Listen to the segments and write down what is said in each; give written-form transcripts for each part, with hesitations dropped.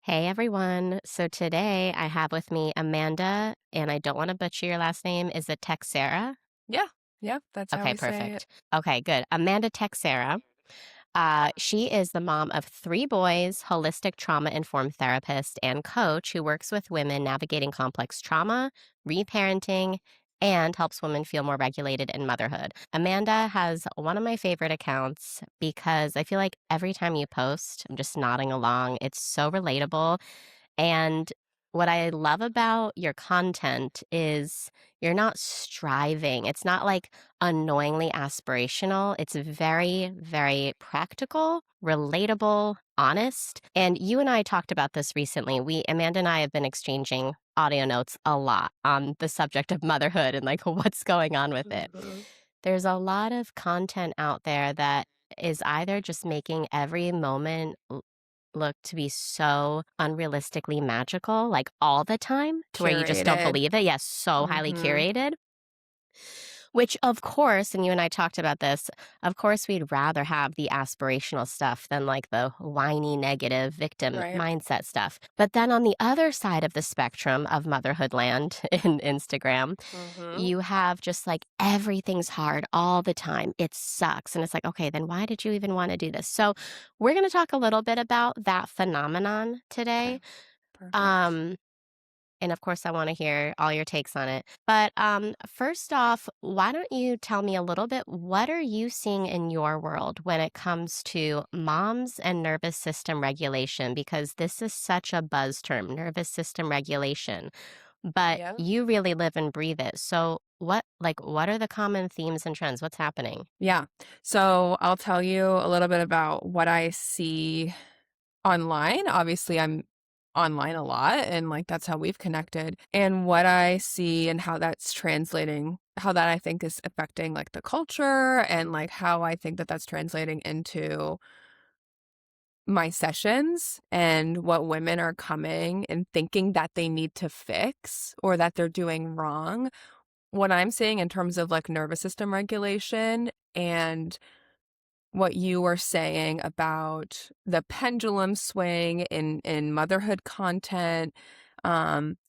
Hey everyone. So today I have with me Amanda, and I don't want to butcher your last name. Is it Texeira? Yeah, yeah, that's how Okay, we say it. perfect. Okay, good. Amanda Texeira. She is the mom of three boys, holistic trauma informed therapist, and coach who works with women navigating complex trauma, reparenting, and helps women feel more regulated in motherhood. Amanda has one of my favorite accounts because I feel like every time you post, I'm just nodding along. It's so relatable. And what I love about your content is you're not striving. It's not like annoyingly aspirational. It's very, very practical, relatable, honest. And you and I talked about this recently. Amanda and I have been exchanging audio notes a lot on the subject of motherhood and like what's going on with it. Mhm. There's a lot of content out there that is either just making every moment look to be so unrealistically magical, like, all the time to where you just don't Curated. believe it. Yes, so highly Mhm. curated, which, of course and you and I talked about this, of course, we'd rather have the aspirational stuff than, like, the whiny, negative victim Right. mindset stuff. But then on the other side of the spectrum of motherhood land in Instagram, Mhm. you have just, like, everything's hard all the time. It sucks, and it's like, "Okay, then why did you even wanna do this?" So, we're gonna talk a little bit about that phenomenon Okay, today, perfect. um, and, of course, I wanna hear all your takes on it. But, first off, why don't you tell me a little bit, what are you seeing in your world when it comes to moms and nervous system regulation? Because this is such a buzz term, nervous system regulation, but Yeah. you really live and breathe it. So what are the common themes and trends? What's happening? Yeah. So, I'll tell you a little bit about what I see online. Obviously, I'm online a lot, and, like, that's how we've connected, and what I see and how that's translating how that I think is affecting, like, the culture and, like, how I think that that's translating into my sessions and what women are coming and thinking that they need to fix or that they're doing wrong. What I'm seeing in terms of like nervous system regulation and what you were saying about the pendulum swing in motherhood content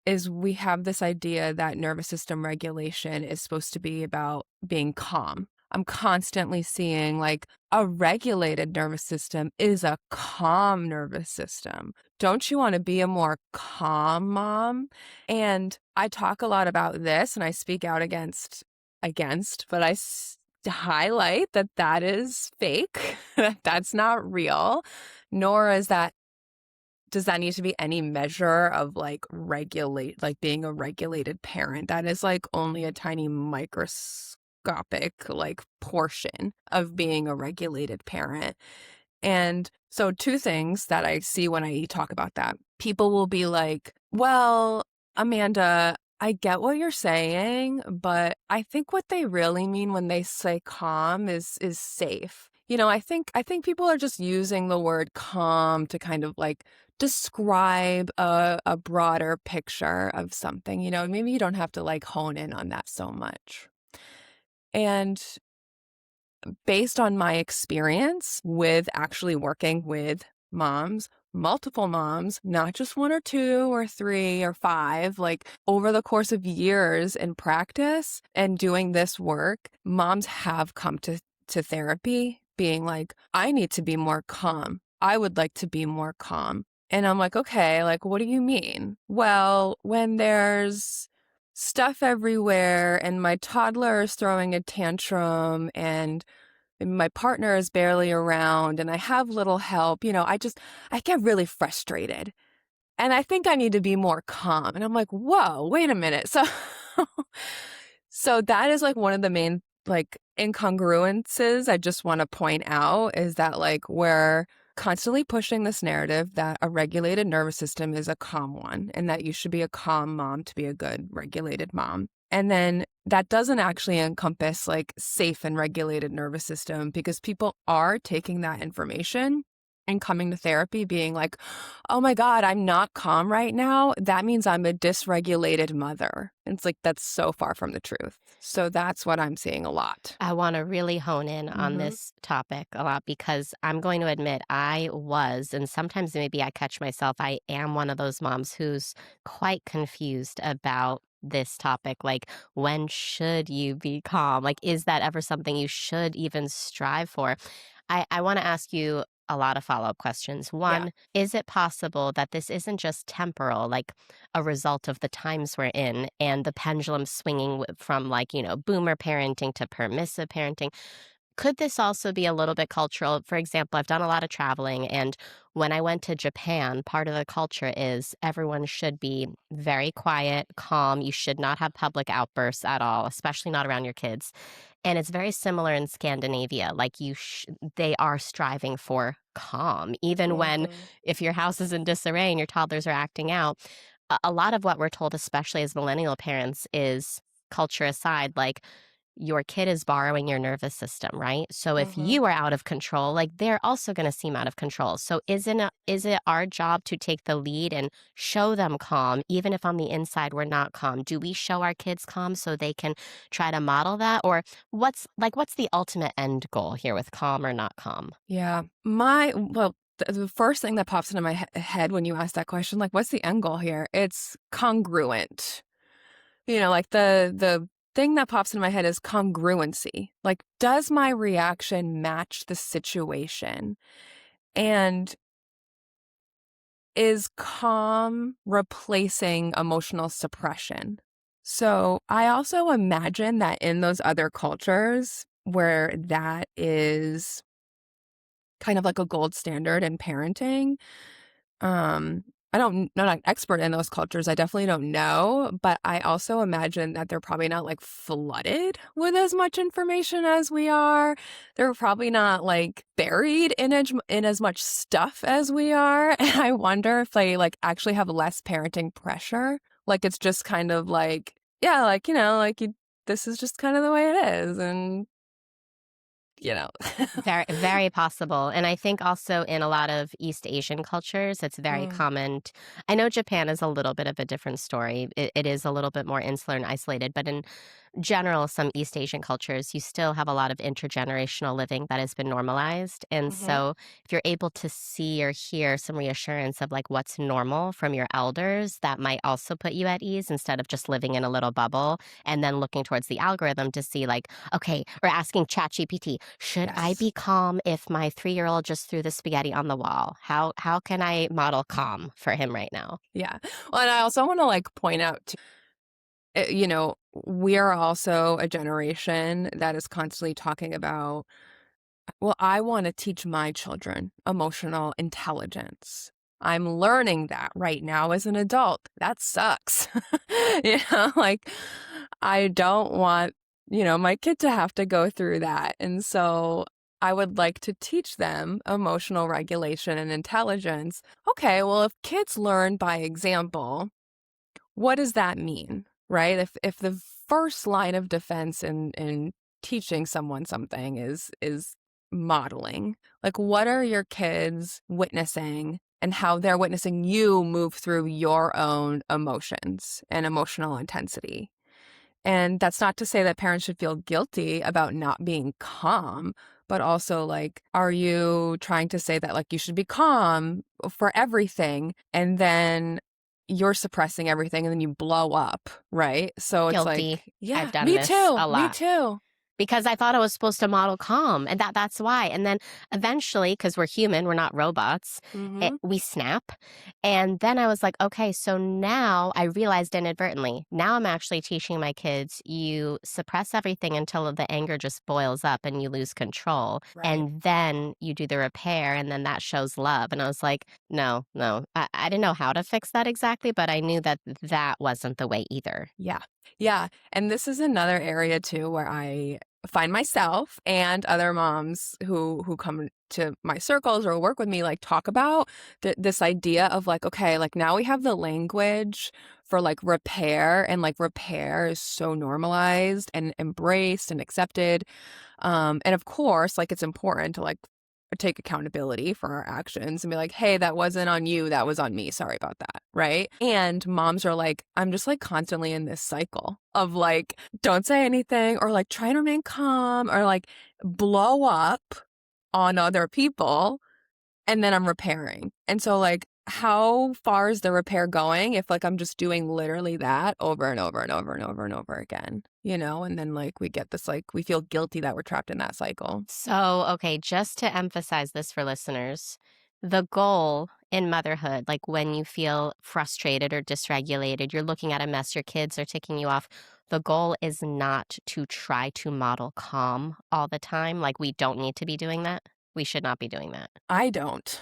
is we have this idea that nervous system regulation is supposed to be about being calm. I'm constantly seeing like a regulated nervous system is a calm nervous system. Don't you want to be a more calm mom? And I talk a lot about this and I speak out against, but to highlight that that is fake, that that's not real, nor is that does that need to be any measure of like being a regulated parent. That is like only a tiny microscopic like portion of being a regulated parent. And so two things that I see when I talk about that. People will be like, "Well, Amanda, I get what you're saying, but I think what they really mean when they say calm is safe." I think people are just using the word calm to kind of like describe a broader picture of something. Maybe you don't have to like hone in on that so much. And based on my experience with actually working with moms, multiple moms, not just one or two or three or five, like over the course of years in practice and doing this work, moms have come to therapy being like, I need to be more calm. I would like to be more calm. And I'm like, okay, like, what do you mean? Well, when there's stuff everywhere and my toddler is throwing a tantrum and my partner is barely around and I have little help, I get really frustrated. And I think I need to be more calm. And I'm like, whoa, wait a minute. So that is like one of the main like incongruences I just want to point out is that like we're constantly pushing this narrative that a regulated nervous system is a calm one and that you should be a calm mom to be a good regulated mom. And then that doesn't actually encompass like safe and regulated nervous system because people are taking that information and coming to therapy being like, "Oh my god, I'm not calm right now. That means I'm a dysregulated mother." It's like, that's so far from the truth. So that's what I'm seeing a lot. I want to really hone in on Mhm. this topic a lot because I'm going to admit I was, and sometimes maybe I catch myself, I am one of those moms who's quite confused about this topic. Like, when should you be calm? Like, is that ever something you should even strive for? I want to ask you a lot of follow up questions. Yeah. One, is it possible that this isn't just temporal, like a result of the times we're in and the pendulum swinging from, like, boomer parenting to permissive parenting? Could this also be a little bit cultural? For example, I've done a lot of traveling, and when I went to Japan, part of the culture is everyone should be very quiet, calm. You should not have public outbursts at all, especially not around your kids. And it's very similar in Scandinavia. Like, they are striving for calm, even when, Mhm. if your house is in disarray and your toddlers are acting out. A lot of what we're told, especially as millennial parents, is culture aside, like, your kid is borrowing your nervous system, right? So if Mhm. you are out of control, like, they're also going to seem out of control. So is it our job to take the lead and show them calm, even if on the inside we're not calm? Do we show our kids calm so they can try to model that, or what's the ultimate end goal here with calm or not calm? Yeah. The first thing that pops into my head when you ask that question, like, what's the end goal here? It's congruent. Like the thing that pops into my head is congruency. Like, does my reaction match the situation? And is calm replacing emotional suppression? So I also imagine that in those other cultures where that is kind of like a gold standard in parenting, um, I'm not an expert in those cultures. I definitely don't know, but I also imagine that they're probably not like flooded with as much information as we are. They're probably not like buried in as much stuff as we are. And I wonder if they like actually have less parenting pressure. Like, it's just kind of like, yeah, like, this is just kind of the way it is. And, you know. Very, very possible. And I think also in a lot of East Asian cultures, it's very Mm, common. I know Japan is a little bit of a different story. It is a little bit more insular and isolated, but in general, some East Asian cultures, you still have a lot of intergenerational living that has been normalized. And mhm. so if you're able to see or hear some reassurance of like what's normal from your elders, that might also put you at ease instead of just living in a little bubble and then looking towards the algorithm to see like, okay, or asking ChatGPT, should I Yes. be calm if my 3-year-old just threw the spaghetti on the wall? How can I model calm for him right now? Yeah. Well, and I also want to like point out we are also a generation that is constantly talking about, well, I want to teach my children emotional intelligence. I'm learning that right now as an adult. That sucks. Like, I don't want, my kid to have to go through that. And so I would like to teach them emotional regulation and intelligence. Okay, well, if kids learn by example, what does that mean, right? If the first line of defense in teaching someone something is modeling, like, what are your kids witnessing and how they're witnessing you move through your own emotions and emotional intensity? And that's not to say that parents should feel guilty about not being calm, but also, like, are you trying to say that, like, you should be calm for everything and then you're suppressing everything and then you blow up, right? So it's Guilty. like, yeah, I've done me this too. a Me lot. too. Because I thought I was supposed to model calm, and that's why. And then eventually, because we're human, we're not robots, Mhm. we snap. And then I was like, okay, so now I realized inadvertently, now I'm actually teaching my kids, you suppress everything until the anger just boils up and you lose control. Right. And then you do the repair, and then that shows love. And I was like, no, no, I didn't know how to fix that exactly, but I knew that that wasn't the way either. Yeah. Yeah. And this is another area too where I find myself and other moms who come to my circles or work with me like talk about this idea of like, okay, like, now we have the language for like repair, and like repair is so normalized and embraced and accepted. And of course, like, it's important to like take accountability for our actions and be like, hey, that wasn't on you, that was on me, sorry about that, right? And moms are like, I'm just like constantly in this cycle of like, don't say anything, or like try to remain calm, or like blow up on other people, and then I'm repairing. And so like, how far is the repair going if like I'm just doing literally that over and over and over and over and over again, you know? And then like we get this, like we feel guilty that we're trapped in that cycle. So, okay, just to emphasize this for listeners, the goal in motherhood, like when you feel frustrated or dysregulated, you're looking at a mess, your kids are ticking you off. The goal is not to try to model calm all the time. Like, we don't need to be doing that. We should not be doing that. I don't.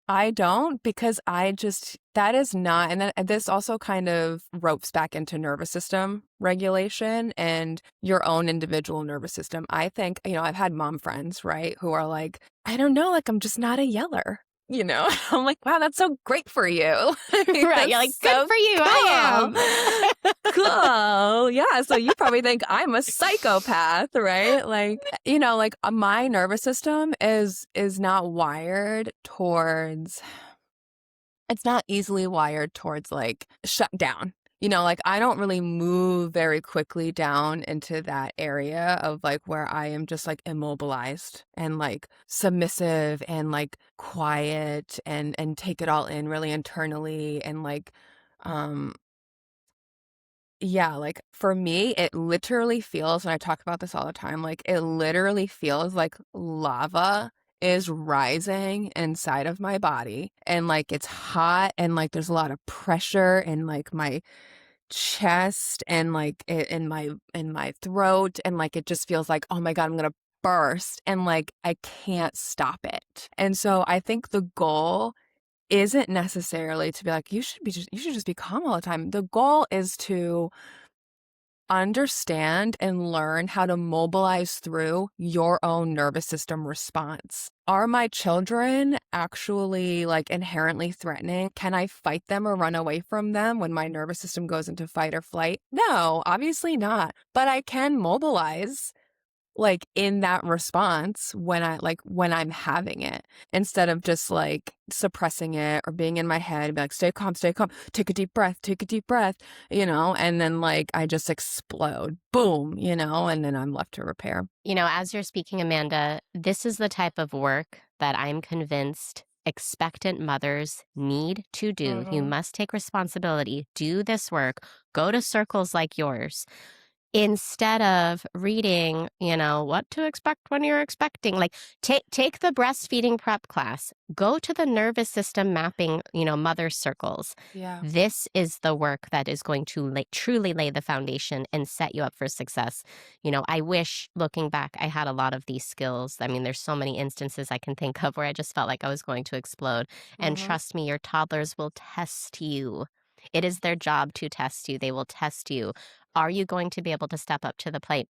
I don't, because I just, that is not, and then this also kind of ropes back into nervous system regulation and your own individual nervous system. I think, you know, I've had mom friends, right, who are like, I don't know, like I'm just not a yeller. You know, I'm like, wow, that's so great for you. Right. You're That's like, good so for you. cool. I am. Cool. Yeah. So you probably think I'm a psychopath, right? Like, you know, like my nervous system is not wired towards, it's not easily wired towards like shut down. You know, like I don't really move very quickly down into that area of like where I am just like immobilized and like submissive and like quiet and take it all in really internally and like um yeah, like for me, it literally feels, and I talk about this all the time, like it literally feels like lava is rising inside of my body, and like it's hot, and like there's a lot of pressure in like my chest and like in my throat, and like it just feels like, oh my God, I'm gonna burst, and like I can't stop it. And so I think the goal isn't necessarily to be like, you should just be calm all the time. The goal is to understand and learn how to mobilize through your own nervous system response. Are my children actually like inherently threatening? Can I fight them or run away from them when my nervous system goes into fight or flight? No, obviously not. But I can mobilize like in that response when I'm having it, instead of just like suppressing it or being in my head and be like, stay calm, take a deep breath, you know, and then like I just explode, boom, you know, and then I'm left to repair. You know, as you're speaking, Amanda, this is the type of work that I'm convinced expectant mothers need to do. You Mm-hmm. must take responsibility, do this work, go to circles like yours. Instead of reading, you know, what to expect when you're expecting, like take the breastfeeding prep class, go to the nervous system mapping, you know, mother circles. Yeah. This is the work that is going to truly lay the foundation and set you up for success. You know, I wish looking back, I had a lot of these skills. I mean, there's so many instances I can think of where I just felt like I was going to explode. And Mm-hmm. trust me, your toddlers will test you. It is their job to test you. They will test you. Are you going to be able to step up to the plate?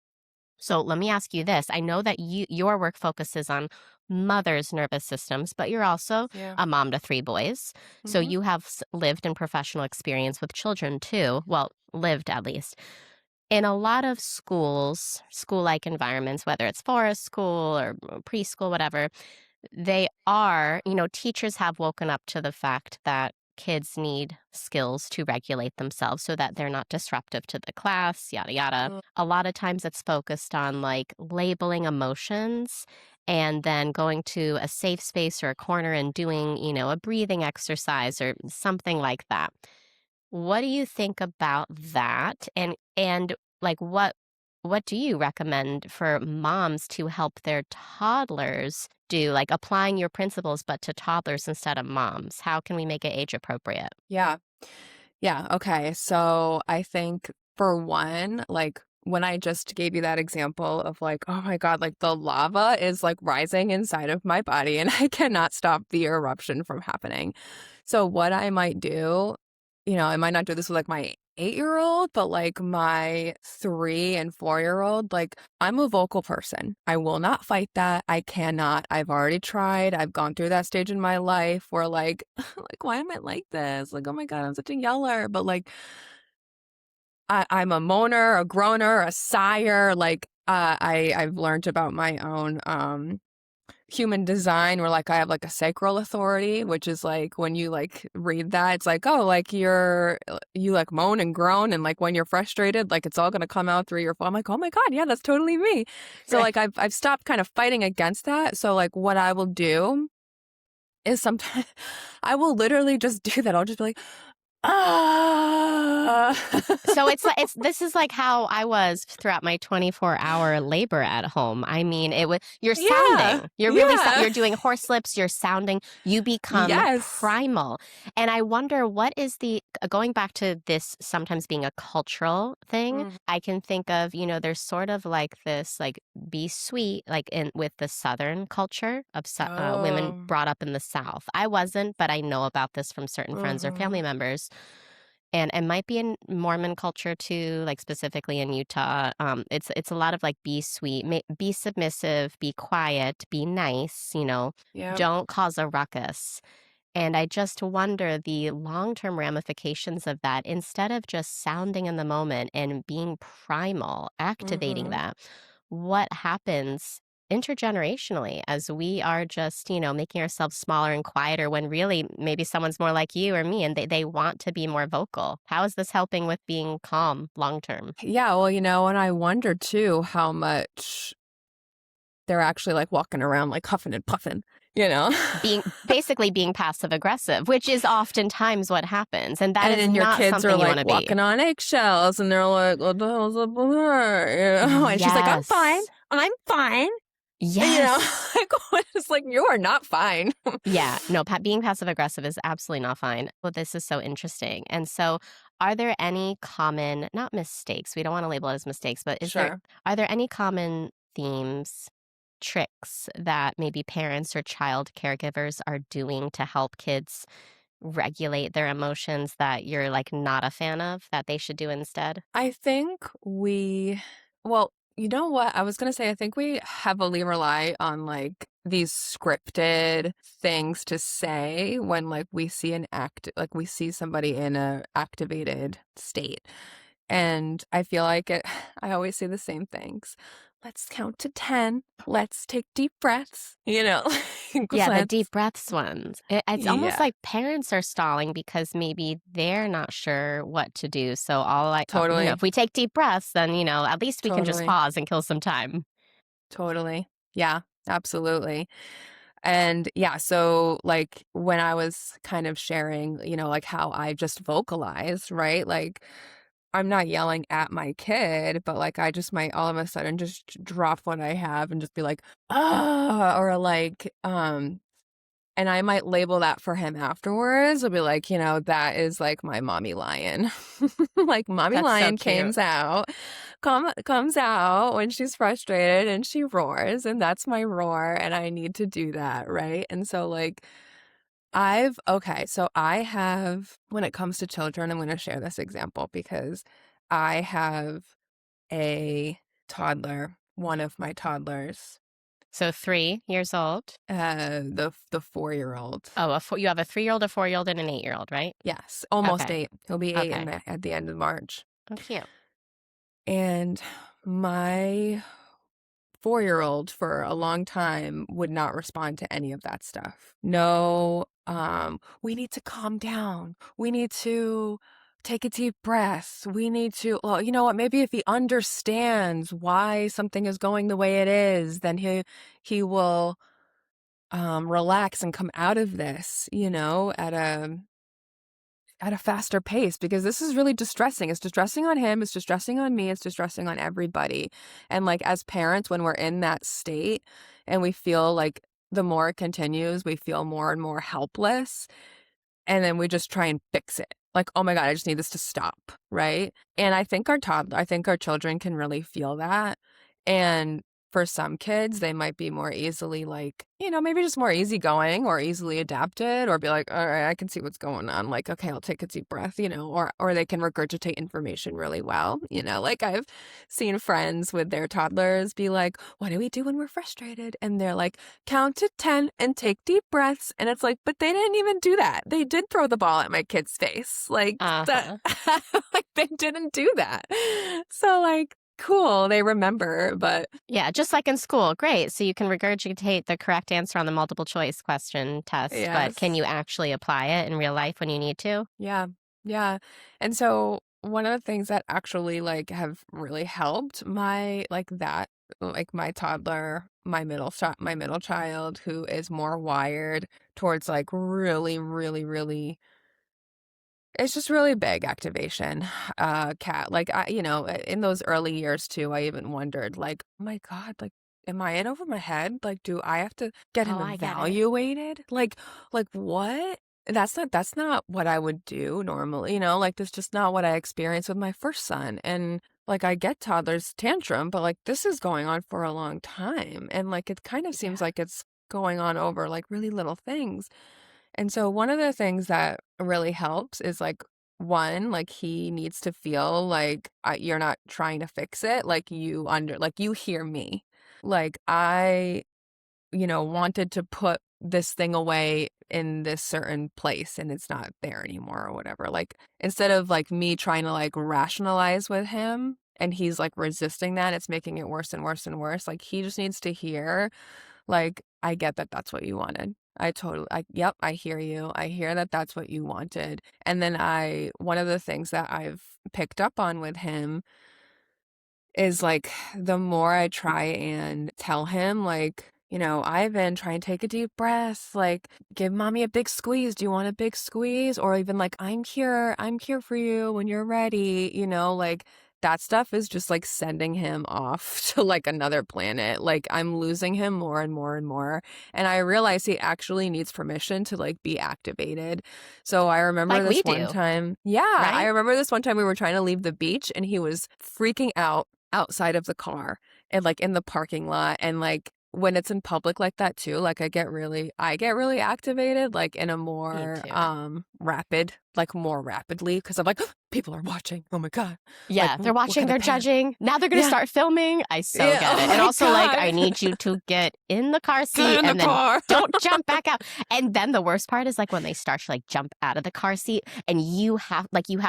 So let me ask you this. I know that your work focuses on mothers' nervous systems, but you're also Yeah. a mom to three boys. So Mm-hmm. you have lived and professional experience with children too. Well, lived at least. In a lot of schools, school-like environments, whether it's forest school or preschool, whatever, they are, you know, teachers have woken up to the fact that kids need skills to regulate themselves so that they're not disruptive to the class, yada, yada. A lot of times it's focused on like labeling emotions and then going to a safe space or a corner and doing, you know, a breathing exercise or something like that. What do you think about that? And like what do you recommend for moms to help their toddlers do, like applying your principles but to toddlers instead of moms? How can we make it age appropriate? Yeah. Yeah. Okay. So I think for one, like when I just gave you that example of like, oh my God, like the lava is like rising inside of my body and I cannot stop the eruption from happening. So what I might do, you know, I might not do this with like my 8-year-old, but like my 3 and 4-year-old, like I'm a vocal person. I will not fight that. I cannot. I've already tried. I've gone through that stage in my life where like, like, why am I like this? Like, oh my God, I'm such a yeller. But like, I'm a moaner, a groaner, a sigher. Like, I've learned about my own human design, where like I have like a sacral authority, which is like when you like read that, it's like, oh, like you like moan and groan, and like when you're frustrated, like it's all gonna come out through your phone. I'm like, oh my God, yeah, that's totally me. So Right. like I've stopped kind of fighting against that. So like what I will do is sometimes I will literally just do that. I'll just be like, ah. So it's like this is like how I was throughout my 24-hour labor at home. I mean, you're Yeah. sounding. You're really Yeah. you're doing horse lips, you're sounding. You become Yes. primal. And I wonder what is the going back to this sometimes being a cultural thing. Mhm. I can think of, there's sort of like this like be sweet like in with the southern culture of women Oh. brought up in the South. I wasn't, but I know about this from certain friends or family Mhm. members, and it might be in Mormon culture too, like specifically in Utah. It's a lot of like be sweet, be submissive, be quiet, be nice. Yep. Don't cause a ruckus. And I just wonder the long-term ramifications of that. Instead of just sounding in the moment and being primal, activating Mhm. that, what happens intergenerationally as we are just, making ourselves smaller and quieter when really maybe someone's more like you or me and they want to be more vocal? How is this helping with being calm long term? Yeah, well, and I wonder too how much they're actually like walking around like huffing and puffing, you know? Basically being passive aggressive, which is oftentimes what happens. And that And is then your not kids are something you want like to be. walking on eggshells and they're like, what the hell's up with her? And she's like, I'm fine. Yes. I'm fine. And, Yes. like, it's like, you are not fine. Yeah, no, being passive aggressive is absolutely not fine. Well, this is so interesting. And so, are there any common, not mistakes, we don't want to label it as mistakes, but Sure. are there any common themes, tricks that maybe parents or child caregivers are doing to help kids regulate their emotions that you're like not a fan of that they should do instead? I think well, you know what? I was gonna say, I think we heavily rely on like these scripted things to say when like we see like we see somebody in a activated state. And I feel like I always say the same things. Let's count to 10. Let's take deep breaths, Yeah, the let's, deep breaths ones. It's almost yeah, like parents are stalling because maybe they're not sure what to do. So all totally, if we take deep breaths, then, at least we can just totally, pause and kill some time. totally. Yeah, absolutely. And yeah, so like when I was kind of sharing, like how I just vocalize, right? Like I'm not yelling at my kid, but like I just might all of a sudden just drop what I have and just be like, ah, or like, and I might label that for him afterwards. I'll be like, that is like my mommy lion. Like mommy That's so lion cute. comes out when she's frustrated and she roars, and that's my roar, and I need to do that, right? And so like so I have, when it comes to children, I'm going to share this example because I have a toddler, one of my toddlers, So 3 years old. the 4-year-old. Oh, you have a 3-year-old, a 4-year-old, and an 8-year-old, right? Yes, almost Okay. 8. He'll be 8 Okay. at the end of March. Oh, cute. And my 4-year-old for a long time would not respond to any of that stuff. No, we need to calm down. We need to take a deep breath. We need to, well, you know what? Maybe if he understands why something is going the way it is, then he will relax and come out of this, at a faster pace, because this is really distressing. It's distressing on him, it's distressing on me, it's distressing on everybody. And like as parents, when we're in that state and we feel like the more it continues, we feel more and more helpless. And then we just try and fix it. Like, oh my God, I just need this to stop. Right. And I think our children can really feel that. And for some kids, they might be more easily like, maybe just more easygoing or easily adapted, or be like, all right, I can see what's going on. Like, okay, I'll take a deep breath, or they can regurgitate information really well. Like I've seen friends with their toddlers be like, what do we do when we're frustrated? And they're like, count to 10 and take deep breaths. And it's like, but they didn't even do that. They did throw the ball at my kid's face. Like that, Uh-huh. like they didn't do that. So like, cool. They remember, but Yeah, just like in school. Great. So you can regurgitate the correct answer on the multiple choice question test, but can yes. you actually apply it in real life when you need to? Yeah. Yeah. And so one of the things that actually like have really helped my toddler, my middle child who is more wired towards like really, really, really it's just really big activation, cat. Like in those early years too, I even wondered, like, oh my God, like, am I in over my head? Like, do I have to get Oh, him I get it. evaluated? Like what? That's not what I would do normally, like that's just not what I experienced with my first son. And like I get toddlers tantrum, but like this is going on for a long time. And like it kind of seems Yeah. like it's going on over like really little things. And so one of the things that really helps is like one, like he needs to feel like you're not trying to fix it, like you hear me. Like I wanted to put this thing away in this certain place and it's not there anymore or whatever. Like instead of like me trying to like rationalize with him and he's like resisting that, it's making it worse and worse and worse. Like he just needs to hear like, I get that that's what you wanted. Yep, I hear you. I hear that that's what you wanted. And then one of the things that I've picked up on with him is like the more I try and tell him, like, Ivan, try and take a deep breath, like, give mommy a big squeeze. Do you want a big squeeze? Or even like, I'm here for you when you're ready, like that stuff is just like sending him off to like another planet. Like I'm losing him more and more and more. And I realize he actually needs permission to like be activated. So I remember Like we this one do, time. Yeah, I right? remember this one time we were trying to leave the beach and he was freaking out outside of the car and like in the parking lot and like when it's in public like that too, like I get really activated like in a Me more too. more rapidly because I'm like people are watching. Oh my God. Like Yeah, they're what watching, kind of they're panic? judging. Now they're going to Yeah. start filming. I so Yeah. get Oh it. And my also, like, I God. need you to get in the car Get seat in the and then car. don't jump back out. And then the worst part is like when they start to like jump out of the car seat and you have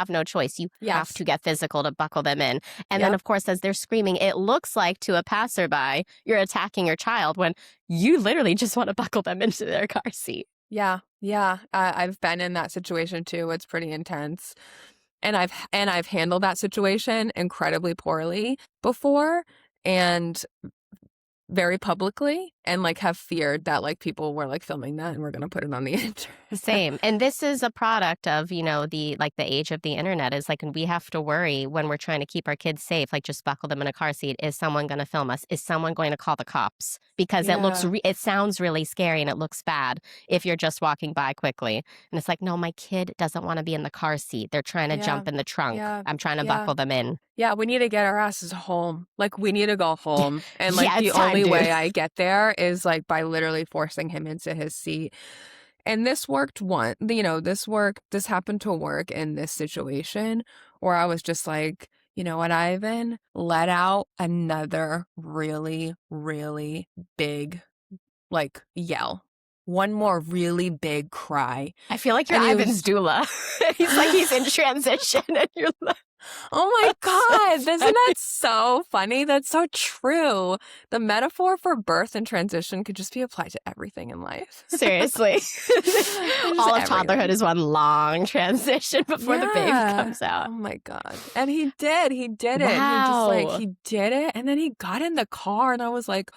no choice. You have Yes. to get physical to buckle them in. And then, Yep. of course, as they're screaming, it looks like to a passerby, you're attacking your child when you literally just want to buckle them into their car seat. Yeah. Yeah. I've been in that situation too. It's pretty intense. And I've handled that situation incredibly poorly before and very publicly and like have feared that like people were like filming that and we're gonna put it on the internet. Same. And this is a product of, the age of the internet is like we have to worry when we're trying to keep our kids safe, like just buckle them in a car seat. Is someone going to film us? Is someone going to call the cops? Because Yeah. it sounds really scary and it looks bad if you're just walking by quickly. And it's like, no, my kid doesn't want to be in the car seat. They're trying to Yeah. jump in the trunk. Yeah. I'm trying to Yeah. buckle them in. Yeah, we need to get our asses home. Like we need to go home. And like Yeah, the it's time, only dude. way I get there is like by literally forcing him into his seat. And this worked this happened to work in this situation where I was just like, you know what, Ivan, let out another really, really big like yell. One more really big cry. I feel like you're And he Ivan's was doula. He's like he's in transition and you're like, Oh my God, isn't that so funny? That's so true. The metaphor for birth and transition could just be applied to everything in life. seriously. Just All of toddlerhood everything. is one long transition before the baby Yeah. comes out. Oh my God. And he did. He did it. He just like, Wow. he did it. And then he got in the car and I was like,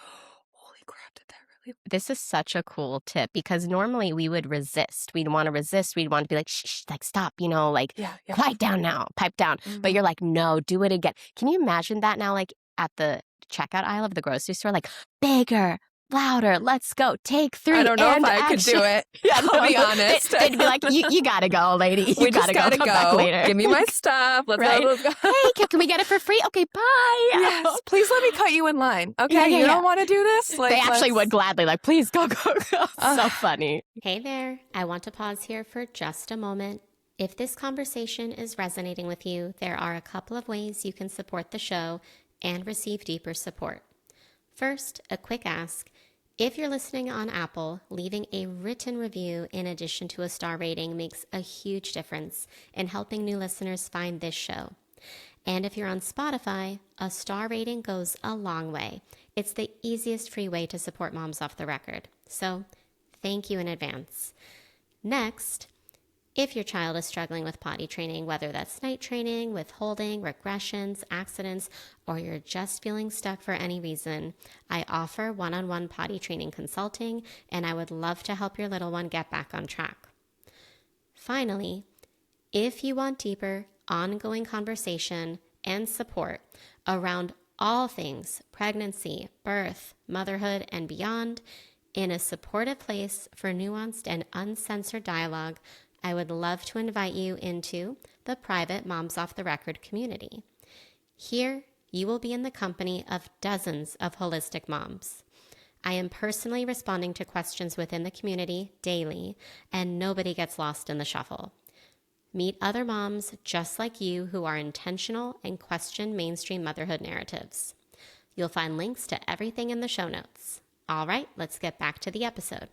holy crap, did that really? This is such a cool tip because normally we would resist. We'd want to resist. We'd want to be like, shh, shh, like, stop, like, Yeah. Yeah. quiet down now, pipe down. But Hmm. you're like, no, do it again. Can you imagine that now, like, at the checkout aisle of the grocery store? Like, bigger, louder, let's go, take I 3 don't know if and I could action. do it. Yeah, I'll be no. honest. They'd be like, you gotta go, lady. You We just gotta gotta go. Come back go. later. Give me my stuff. Right? Let's go. Hey, can we get it for free? Okay, bye. Yes, please let me cut you in line. Okay, Yeah, yeah, you yeah. don't want to do this? Like, They actually would let's... gladly, like, please go, go, go. So Ugh. funny. Hey there. I want to pause here for just a moment. If this conversation is resonating with you, there are a couple of ways you can support the show and receive deeper support. First, a quick ask. If you're listening on Apple, leaving a written review in addition to a star rating makes a huge difference in helping new listeners find this show. And if you're on Spotify, a star rating goes a long way. It's the easiest free way to support Moms Off the Record. So, thank you in advance. Next, if your child is struggling with potty training, whether that's night training, withholding, regressions, accidents, or you're just feeling stuck for any reason, I offer one on one potty training consulting, and I would love to help your little one get back on track. Finally, if you want deeper, ongoing conversation and support around all things pregnancy, birth, motherhood, and beyond, in a supportive place for nuanced and uncensored dialogue, I would love to invite you into the private Moms Off the Record community. Here, you will be in the company of dozens of holistic moms. I am personally responding to questions within the community daily, and nobody gets lost in the shuffle. Meet other moms just like you who are intentional and question mainstream motherhood narratives. You'll find links to everything in the show notes. All right, let's get back to the episode.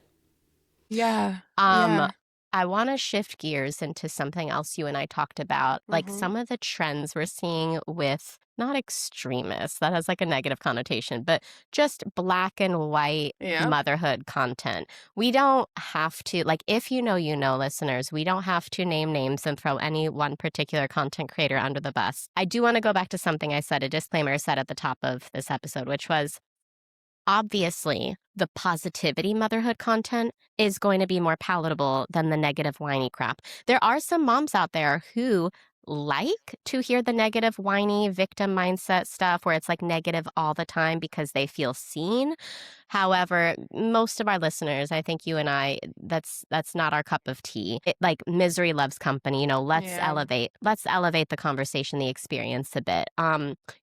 Yeah. Um, Yeah. I want to shift gears into something else you and I talked about, like Mhm. some of the trends we're seeing with not extremists, that has like a negative connotation, but just black and white Yeah. motherhood content. We don't have to, like, if you know, listeners, we don't have to name names and throw any one particular content creator under the bus. I do want to go back to something I said, a disclaimer I said at the top of this episode, which was obviously, the positivity motherhood content is going to be more palatable than the negative whiny crap. There are some moms out there who like to hear the negative whiny victim mindset stuff where it's like negative all the time because they feel seen. However, most of our listeners, I think you and I, that's not our cup of tea. Like misery loves company, Yeah. let's elevate the conversation, the experience a bit.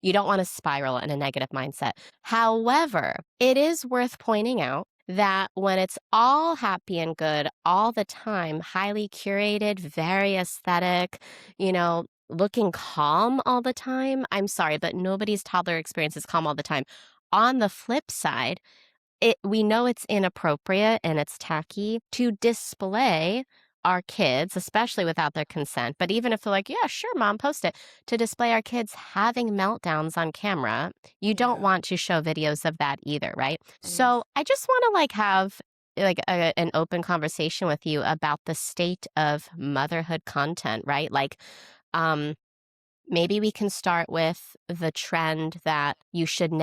You don't want to spiral in a negative mindset. However, it is worth pointing out that when it's all happy and good all the time, highly curated, very aesthetic, looking calm all the time, I'm sorry, but nobody's toddler experience is calm all the time. On the flip side, we know it's inappropriate and it's tacky to display our kids, especially without their consent. But even if they're like, yeah, sure, mom, post it, to display our kids having meltdowns on camera, you don't Yeah. want to show videos of that either, right? Mm. So I just want to have an open conversation with you about the state of motherhood content, right? Um, maybe we can start with the trend that you should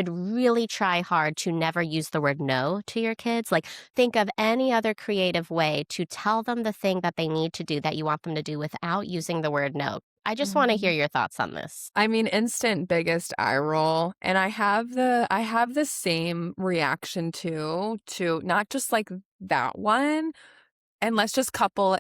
really try hard to never use the word no to your kids. Like, think of any other creative way to tell them the thing that they need to do that you want them to do without using the word no. I just want to hear Mhm. your thoughts on this. I mean, instant biggest eye roll, and I have the same reaction to not just like that one, and let's just couple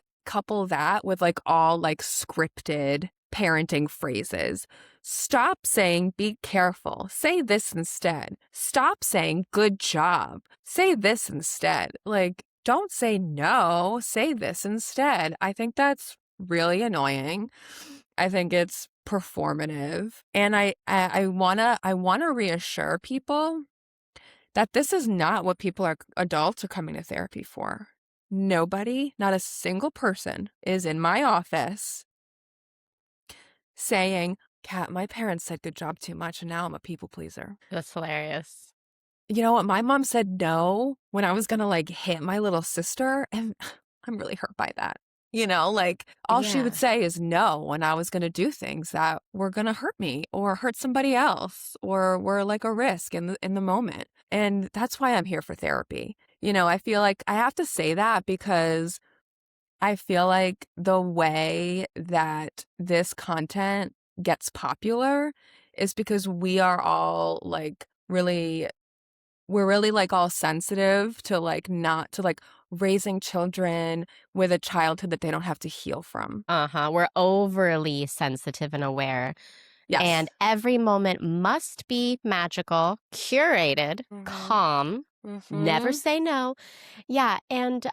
that with like all like scripted parenting phrases. Stop saying be careful. Say this instead. Stop saying good job. Say this instead. Like, don't say no. Say this instead. I think that's really annoying. I think it's performative. And I wanna reassure people that this is not what adults are coming to therapy for. Nobody, not a single person, is in my office saying, Kat, my parents said good job too much, and now I'm a people pleaser. That's hilarious. You know what? My mom said no when I was gonna like hit my little sister, and I'm really hurt by that. Like all she would Yeah. say is no when I was gonna do things that were gonna hurt me or hurt somebody else or were like a risk in the moment. And that's why I'm here for therapy. I feel like I have to say that because I feel like the way that this content gets popular is because we are all like we're really like all sensitive to like not to like raising children with a childhood that they don't have to heal from. Uh-huh. We're overly sensitive and aware. Yes. And every moment must be magical, curated, Mhm. calm, never Mhm. say no. Yeah, and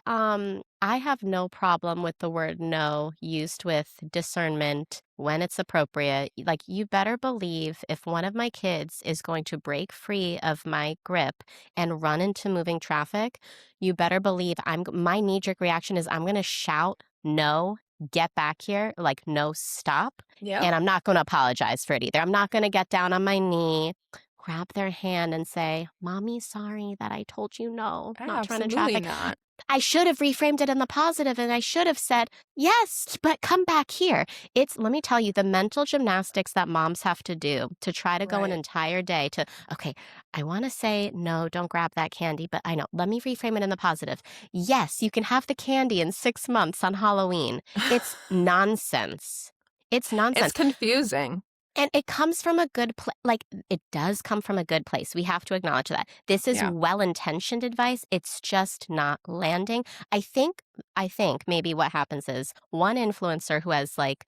I have no problem with the word no used with discernment when it's appropriate. Like, you better believe if one of my kids is going to break free of my grip and run into moving traffic, you better believe my knee-jerk reaction is I'm going to shout no get back here, like, no, stop. Yep. And I'm not going to apologize for it either. I'm not going to get down on my knee, grab their hand and say, Mommy, sorry that I told you no, not to run in Absolutely traffic. not. I should have reframed it in the positive and I should have said, yes, but come back here. Let me tell you, the mental gymnastics that moms have to do to try to go an Right. entire day to, okay, I want to say, no, don't grab that candy, but I know, let me reframe it in the positive. Yes, you can have the candy in 6 months on Halloween. It's nonsense. It's It's nonsense. confusing. And it comes from a good place. Like, it does come from a good place. We have to acknowledge that. This is Yeah. well-intentioned advice. It's just not landing. I think maybe what happens is one influencer who has like,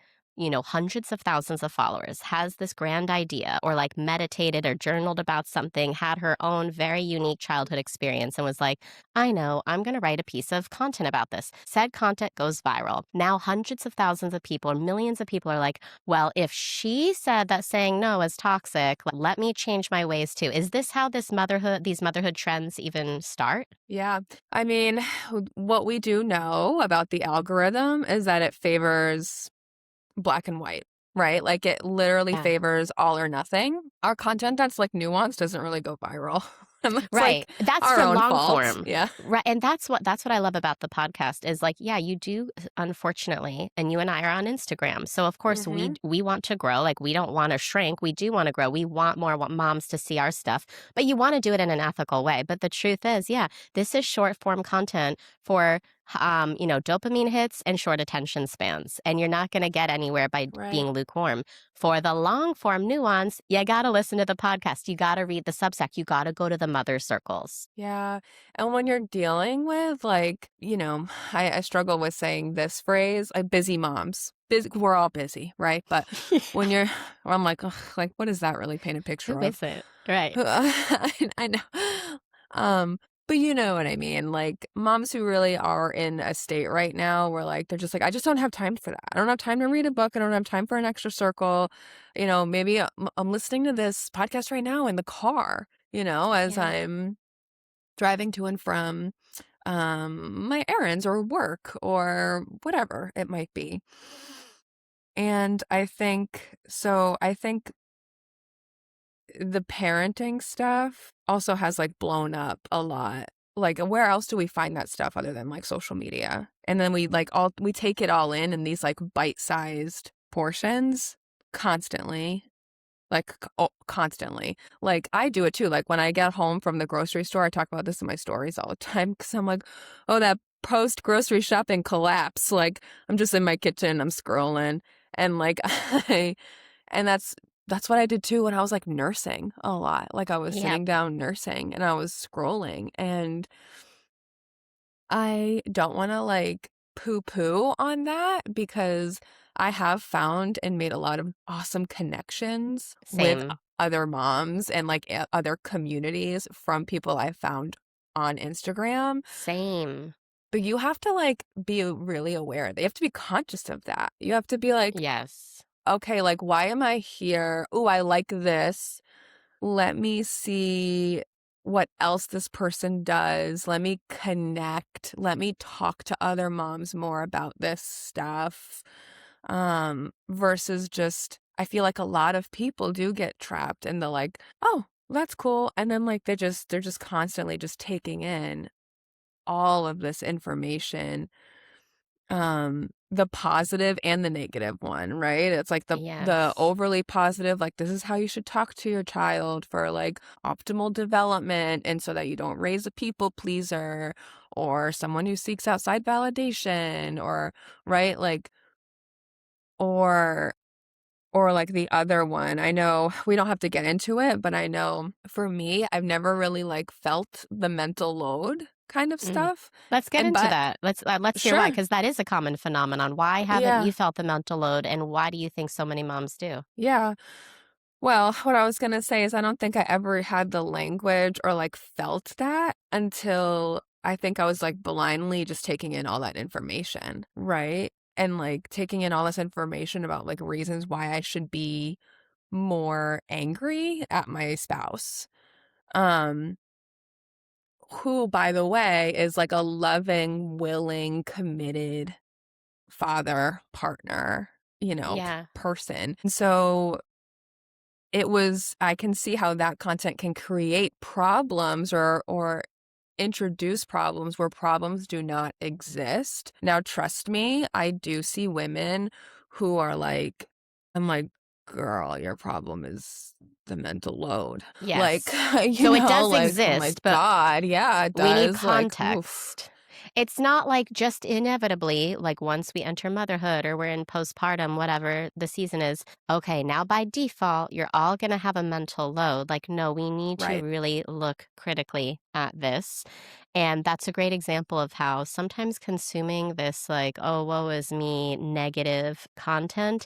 hundreds of thousands of followers has this grand idea or like meditated or journaled about something, had her own very unique childhood experience and was like, I know, I'm going to write a piece of content about this. Said content goes viral. Now hundreds of thousands of people or millions of people are like, well, if she said that saying no is toxic, let me change my ways too. Is this how these motherhood trends even start? Yeah. I mean, what we do know about the algorithm is that it favors black and white, right? Like it literally Yeah. favors all or nothing. Our content that's like nuanced doesn't really go viral. And that's Right. like That's our for own long fault. form. Yeah. Right. And that's what I love about the podcast is like, yeah, you do unfortunately, and you and I are on Instagram. So of course Mm-hmm. we want to grow. Like we don't want to shrink. We do want to grow. We want more moms to see our stuff, but you want to do it in an ethical way. But the truth is, yeah, this is short form content for dopamine hits and short attention spans. And you're not going to get anywhere by Right. being lukewarm. For the long form nuance, you got to listen to the podcast. You got to read the Substack. You got to go to the mother circles. Yeah. And when you're dealing with like, I struggle with saying this phrase, like busy moms. Busy, we're all busy, right? But when you're, I'm like, ugh, like, what does that really paint a picture Who of? isn't? Right. I know. Um, but you know what I mean? Like moms who really are in a state right now where like they're just like, I just don't have time for that. I don't have time to read a book. I don't have time for an extra circle. Maybe I'm listening to this podcast right now in the car, as Yeah. I'm driving to and from my errands or work or whatever it might be. And I think the parenting stuff also has like blown up a lot. Like where else do we find that stuff other than like social media? And then we take it all in these like bite-sized portions constantly. Constantly. Like I do it too. Like when I get home from the grocery store, I talk about this in my stories all the time because I'm like, oh, that post grocery shopping collapse. Like I'm just in my kitchen, I'm scrolling, and like and that's what I did too when I was like nursing a lot. Like I was Yep. sitting down nursing and I was scrolling, and I don't want to like poo-poo on that because I have found and made a lot of awesome connections with Same. other moms and like other communities from people I found on Instagram. Same. But you have to like be really aware. You have to be conscious of that. You have to be like, Yes. okay, like why am I here? Oh, I like this. Let me see what else this person does. Let me connect. Let me talk to other moms more about this stuff. Versus just, I feel like a lot of people do get trapped in the like, oh, that's cool. And then like they're just constantly just taking in all of this information, the positive and the negative one, right? It's like the Yes. overly positive, like this is how you should talk to your child for like optimal development and so that you don't raise a people pleaser or someone who seeks outside validation, or right, like, or like the other one. I know we don't have to get into it, but I know for me, I've never really like felt the mental load kind of Mm. stuff. Let's get into But that. Let's hear why, sure. because that is a common phenomenon. Why haven't you Yeah. felt the mental load, and why do you think so many moms do? Yeah. Well, what I was gonna say is I don't think I ever had the language or like felt that until I think I was like blindly just taking in all that information, right? And like taking in all this information about like reasons why I should be more angry at my spouse. Um, who, by the way, is like a loving, willing, committed father, partner, Yeah. person. And so I can see how that content can create problems or introduce problems where problems do not exist. Now, trust me, I do see women who are like, I'm like, girl, your problem is the mental load. Like, Yes. So it does like, oh my exist, but God, yeah, it we need does. Like, oof. context. It's not like just inevitably, like once we enter motherhood or we're in postpartum, whatever the season is, okay, now by default, you're all going to have a mental load. Like, no, we need to Right. really look critically at this. And that's a great example of how sometimes consuming this, like, oh, woe is me, negative content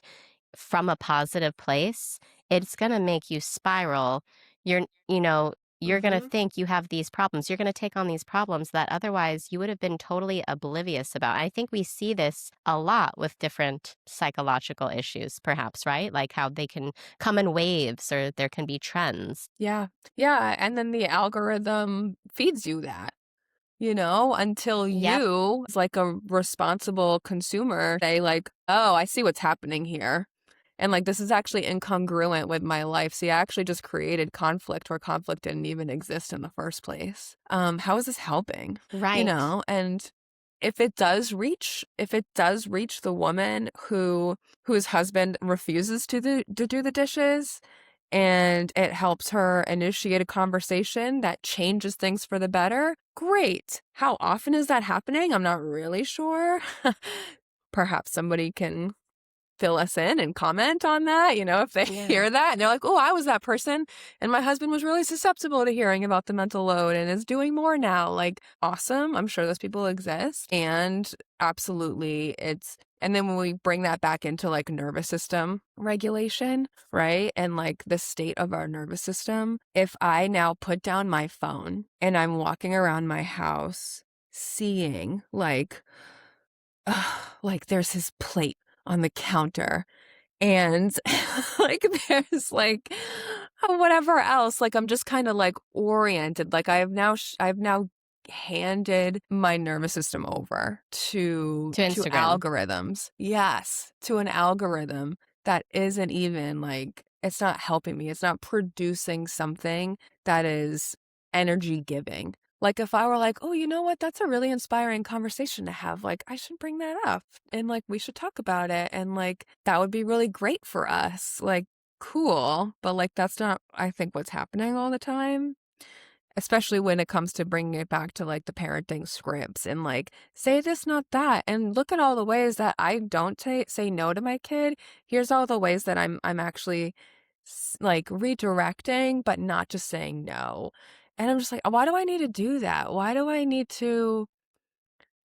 from a positive place, it's going to make you spiral. You're, you know, you're going to Hmm. think you have these problems. You're going to take on these problems that otherwise you would have been totally oblivious about. I think we see this a lot with different psychological issues, perhaps, right? Like how they can come in waves or there can be trends. Yeah. Yeah. And then the algorithm feeds you that. Until Yep. you, as like a responsible consumer, say like, oh, I see what's happening here. And like, this is actually incongruent with my life. See, I actually just created conflict where conflict didn't even exist in the first place. How is this helping? Right. And if it does reach the woman whose husband refuses to do the dishes, and it helps her initiate a conversation that changes things for the better, great. How often is that happening? I'm not really sure. Perhaps somebody can fill us in and comment on that, if they Yeah. hear that and they're like, oh, I was that person and my husband was really susceptible to hearing about the mental load and is doing more now. Like, awesome. I'm sure those people exist. And absolutely, and then when we bring that back into like nervous system regulation, right? And like the state of our nervous system, if I now put down my phone and I'm walking around my house seeing like there's his plate on the counter and like there's like whatever else, like I'm just kind of like oriented, like I've now handed my nervous system over To to Instagram. algorithms. Yes, to an algorithm that isn't even like, it's not helping me, it's not producing something that is energy giving. Like if I were like, oh, you know what? That's a really inspiring conversation to have. Like, I should bring that up and like we should talk about it. And like that would be really great for us. Like, cool. But like that's not, I think, what's happening all the time. Especially when it comes to bringing it back to like the parenting scripts and like say this, not that. And look at all the ways that I don't say no to my kid. Here's all the ways that I'm actually like redirecting, but not just saying no. And I'm just like, why do I need to do that? Why do I need to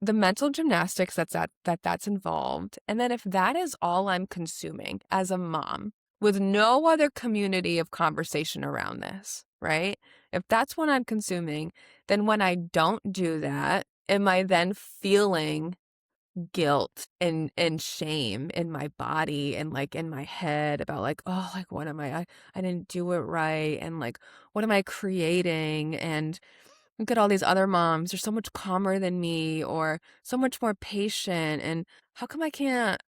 the mental gymnastics that's involved? And then if that is all I'm consuming as a mom with no other community of conversation around this, right? If that's what I'm consuming, then when I don't do that, am I then feeling guilt and shame in my body and like in my head about like, oh, like what am I didn't do it right, and like what am I creating? And look at all these other moms, they're so much calmer than me or so much more patient, and how come I can't,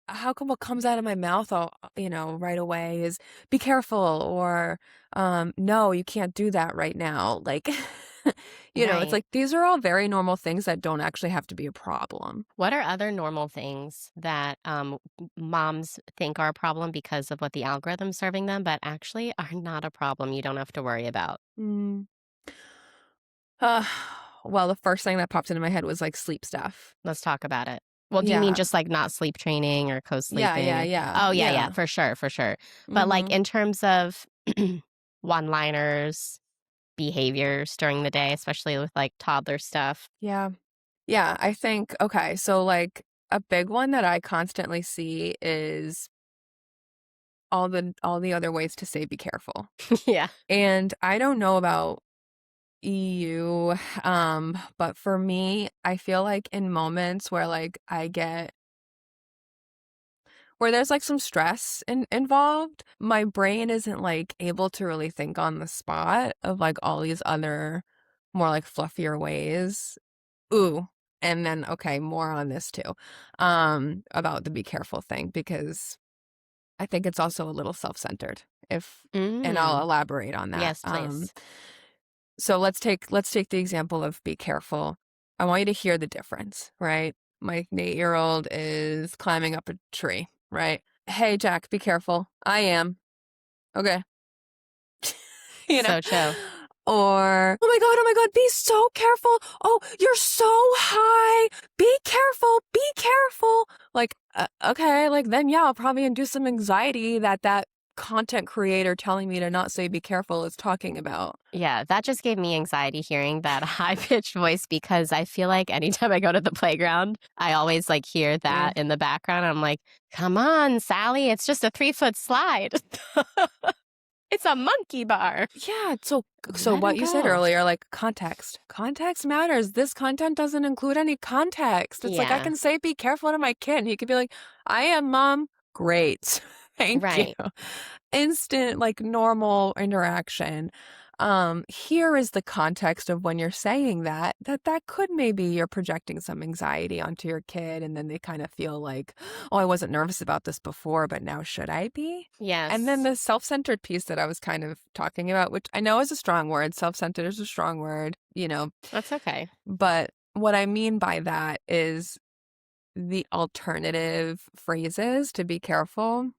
how come what comes out of my mouth all, right away is be careful or no, you can't do that right now. Like it's Right. like these are all very normal things that don't actually have to be a problem. What are other normal things that moms think are a problem because of what the algorithm's serving them, but actually are not a problem you don't have to worry about? Mm. Uh, well, the first thing that popped into my head was like sleep stuff. Let's talk about it. Well, do you mean Yeah. just like not sleep training or Yeah, co-sleeping? yeah, yeah. Oh, yeah, yeah, Yeah. for sure, for sure. But like Mhm. in terms of one-liners, behaviors during the day, especially with like toddler stuff. Yeah. Yeah, I think, okay, so like a big one that I constantly see is all the other ways to say be careful. Yeah. And I don't know about EU, but for me, I feel like in moments where like where there's like some stress involved, my brain isn't like able to really think on the spot of like all these other more like fluffier ways. Ooh, And then, okay, more on this too, about the be careful thing, because I think it's also a little self-centered, and I'll Mm. elaborate on that. Yes, please. So let's take the example of be careful. I want you to hear the difference, right? My 8-year-old is climbing up a tree, right? Hey, Jack, be careful. I am. Okay. you know? So true. Or, oh my God, be so careful. Oh, you're so high. Be careful, be careful. Like, okay, like then yeah, I'll probably induce some anxiety that content creator telling me to not say be careful is talking about. Yeah, that just gave me anxiety hearing that high-pitched voice because I feel like anytime I go to the playground, I always, like, hear that Mm. in the background. I'm like, "Come on, Sally, it's just a 3-foot slide. It's a monkey bar. Yeah, so Let him what you said go." earlier, like context. Context matters. This content doesn't include any context. It's like I Yeah, can say be careful to my kid and he could be like, I am, mom. Great. Thank you. right. Instant, like normal interaction. Here is the context of when you're saying that could maybe you're projecting some anxiety onto your kid, and then they kind of feel like, oh, I wasn't nervous about this before, but now should I be? And then Yes. the self-centered piece that I was kind of talking about, which I know is a strong word, self-centered is a strong word, That's okay. but what I mean by that is the alternative phrases to be careful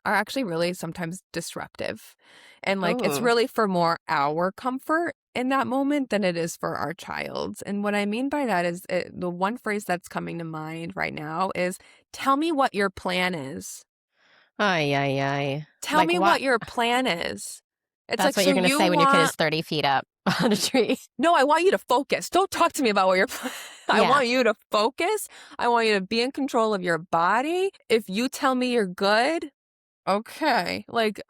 are actually really sometimes disruptive. And like it's Ooh. really for more our comfort in that moment than it is for our child's. And what I mean by that is the one phrase that's coming to mind right now is tell me what your plan is. Ay, ay, ay. Tell Like, me what? what your plan is. It's That's like, what so you're gonna you say when your kid is want, 30 feet up on a tree. no, I want you to focus. Don't talk to me about what you're, I Yeah. want you to focus. I want you to be in control of your body. If you tell me you're good, okay. Like,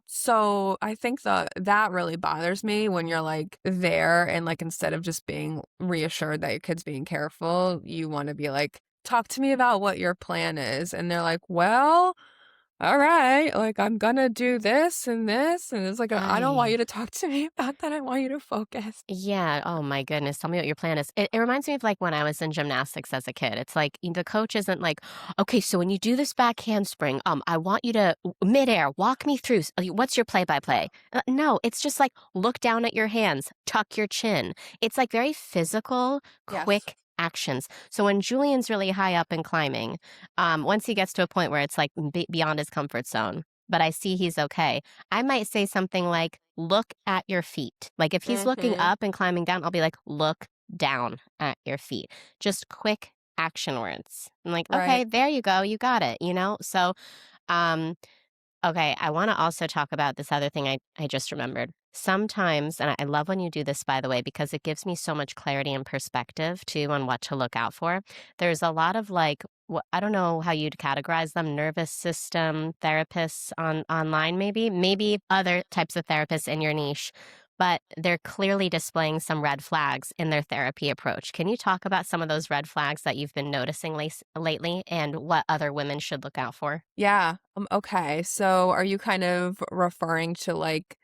so I think that really bothers me when you're like there and like instead of just being reassured that your kid's being careful, you want to be like, talk to me about what your plan is. And they're like, well, all right, like I'm gonna do this and this. And it's like, I don't want you Ay. to talk to me about that. I want you to focus. Yeah. Oh my goodness. Tell me what your plan is. It reminds me of like when I was in gymnastics as a kid. It's like the coach isn't like, okay, so when you do this back handspring, I want you to midair walk me through. What's your play by play? No, it's just like look down at your hands, tuck your chin. It's like very physical, Yes. quick actions. So when Julian's really high up and climbing, once he gets to a point where it's like beyond his comfort zone, but I see he's okay. I might say something like, look at your feet. Like if he's looking Mm-hmm. up and climbing down, I'll be like, look down at your feet. Just quick action words. I'm like, okay, Right. there you go. You got it. So, um, okay, I want to also talk about this other thing I just remembered. Sometimes, and I love when you do this, by the way, because it gives me so much clarity and perspective too on what to look out for. There's a lot of like, I don't know how you'd categorize them, nervous system therapists online, maybe other types of therapists in your niche, but they're clearly displaying some red flags in their therapy approach. Can you talk about some of those red flags that you've been noticing lately and what other women should look out for? Yeah. Okay. So are you kind of referring to like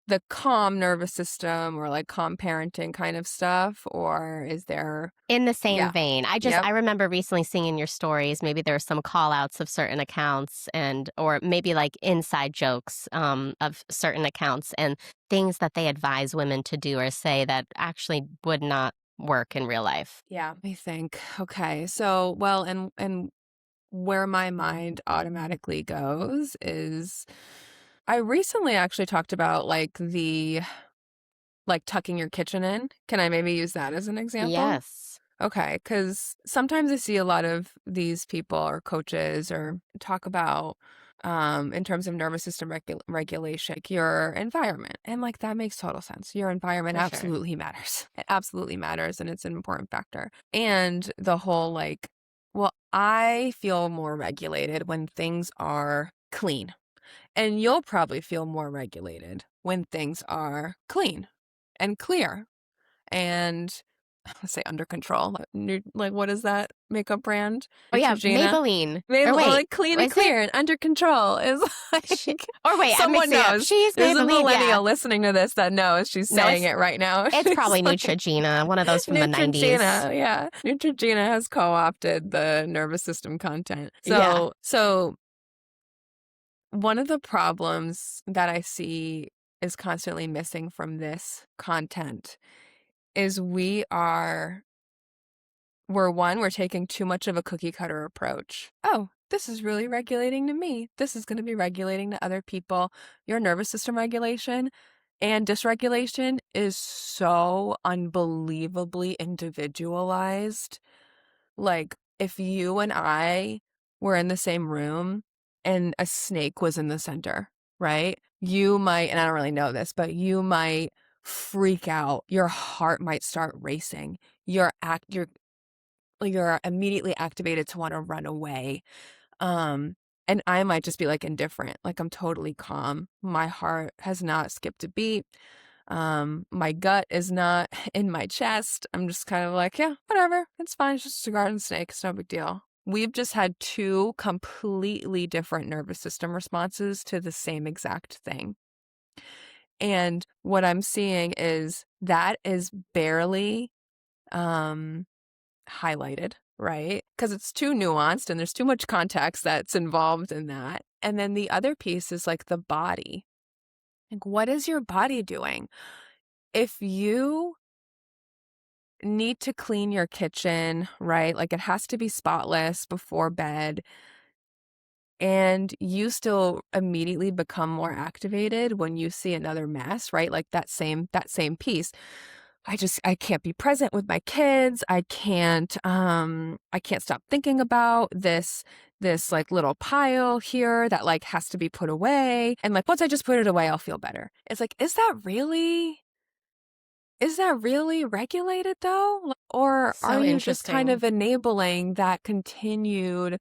the calm nervous system or like calm parenting kind of stuff? Or is there, In the same yeah. vein, I Yep. remember recently seeing in your stories, maybe there were some call outs of certain accounts and or maybe like inside jokes, of certain accounts and things that they advise women to do or say that actually would not work in real life. Yeah. Let me think. Okay. So, well, and where my mind automatically goes is I recently actually talked about like tucking your kitchen in. Can I maybe use that as an example? Yes. Okay, because sometimes I see a lot of these people or coaches or talk about in terms of nervous system regulation, like your environment. And like that makes total sense. Your environment For sure. absolutely matters. It absolutely matters and it's an important factor. And the whole like, well, I feel more regulated when things are clean. And you'll probably feel more regulated when things are clean and clear. And I say under control. Like, what is that makeup brand? Oh, yeah, Neutrogena. Maybelline. Or Maybelline, wait, like clean and was it? clear and under control is She, like or wait, I'm someone mixing it up. knows. She's There's a Maybelline, yeah. millennial listening to this that knows she's No, saying it right now. it's probably She's like, Neutrogena, one of those from the 90s. Neutrogena, yeah. Neutrogena has co-opted the nervous system content. Yeah. So one of the problems that I see is constantly missing from this content is we're taking too much of a cookie cutter approach. Oh, this is really regulating to me. This is going to be regulating to other people. Your nervous system regulation and dysregulation is so unbelievably individualized. Like, if you and I were in the same room and a snake was in the center, right? You might, and I don't really know this, but you might freak out. Your heart might start racing. You're immediately activated to want to run away. And I might just be like indifferent, like I'm totally calm. My heart has not skipped a beat. My gut is not in my chest. I'm just kind of like, yeah, whatever. It's fine. It's just a garden snake. It's no big deal. We've just had two completely different nervous system responses to the same exact thing. And what I'm seeing is that is barely highlighted, right? Because it's too nuanced and there's too much context that's involved in that. And then the other piece is like the body. Like, what is your body doing? If you need to clean your kitchen, right? Like, it has to be spotless before bed, and you still immediately become more activated when you see another mess, right? Like that same piece. I can't be present with my kids. I can't stop thinking about this like little pile here that like has to be put away. And like, once I just put it away, I'll feel better. It's like, is that really regulated though? Or So are you just kind interesting. of enabling that continued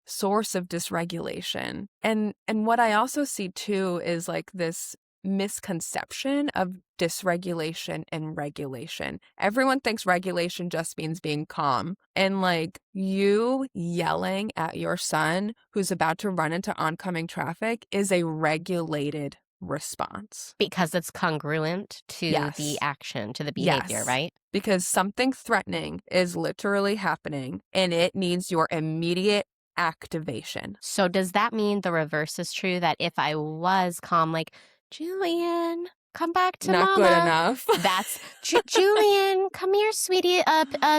source of dysregulation? And what I also see too is like this misconception of dysregulation and regulation. Everyone thinks regulation just means being calm. And like, you yelling at your son who's about to run into oncoming traffic is a regulated response. Because it's congruent to Yes. the action, to the behavior, Yes. right? Because something threatening is literally happening and it needs your immediate activation. So does that mean the reverse is true, that if I was calm, like, Julian, come back to Not mama. good enough. That's Julian, come here, sweetie.